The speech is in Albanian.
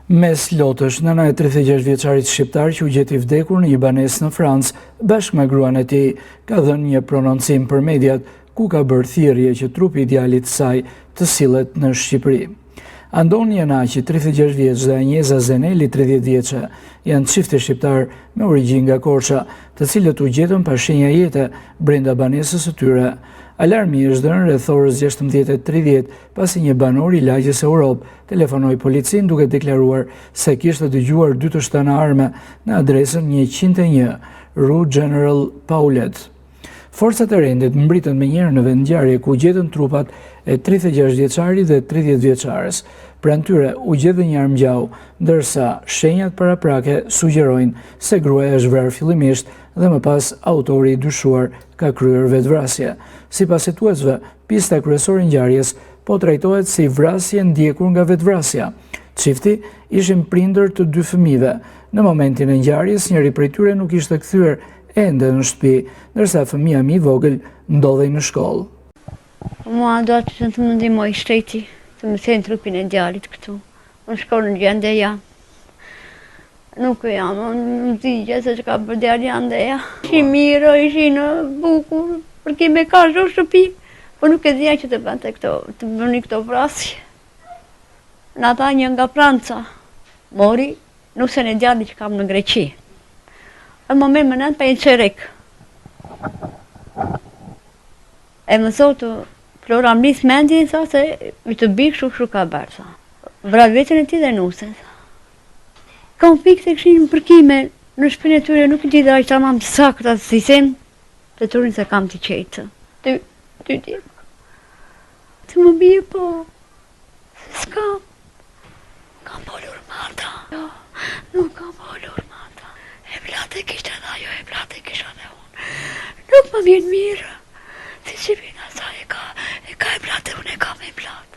Mes Lotësh, nëna e 36 vjeçarit shqiptar që u gjeti vdekur në një banesë në Francë, bashkë me gruan e tij, ka dhënë një prononcim për mediat ku ka bërë thirrje që trupi i djalit të saj të sillet në Shqipëri. Andoni Janaqi, 36 vjeç, dhe Anjeza Zeneli, 30 vjeçe, janë çifte shqiptar me origjinë nga Korça, të cilët u gjetën pa shenja jete brenda banesës së tyre. Alarmi është dhënë rreth orës 16:30 pasi një banor i lagjes Europë telefonoi policin duke deklaruar se kishte dëgjuar dy të shtëna arme në adresën 101 Rue General Paulet. Forcat e rendit mbritën menjëherë në vend ngjarje ku gjetën trupat e 36 vjeçarit dhe 30 vjeçares. Pranë tyre u gjet një armë gjau, ndërsa shenjat paraprake sugjerojnë se gruaja është vrarë fillimisht dhe më pas autori i dyshuar ka kryer vetvrasje. Sipas hetuesve, pista kryesore e ngjarjes po trajtohet si vrasje ndjekur nga vetvrasja. Çifti ishin prindër të dy fëmijëve. Në momentin e ngjarjes, njëri prej tyre nuk ishte kthyer ende në shtëpi, ndërsa fëmia më i vogël ndodhej në shkollë. Mua do të më ndihmoj shteti të më thënë trupin e djalit këtu. Unë shkoj në gjendje jam. Nuk jam, në zigje se që ka për djali andeja. Ishi mirë, ishi në bukur, për kime ka zho shtëpi, po nuk e dhja që të bënte këto, të bëni këto vrasje. Në ata një nga Franca, mori, nuk se në djali që kam në Greqi. E më merë më nënë për e qerek. E më thotë, Flora më lisë mendin, sa se i të bikë shu ka bërë, sa. Vrat vetën e ti dhe nusën, sa. Kam pikë se këshin përkime në shpinë e tyre, nuk i gjitha është tamam të sakta si sem, të turin se kam të qetë. Ty ti. Të më bje po, s'kam. Kam polur mata. Jo, nuk kam polur mata. E plate kishtë edhe ajo, e plate kishtë edhe unë. Nuk më vjen mirë. Si që vina sa e ka e plate, unë e kam e plate.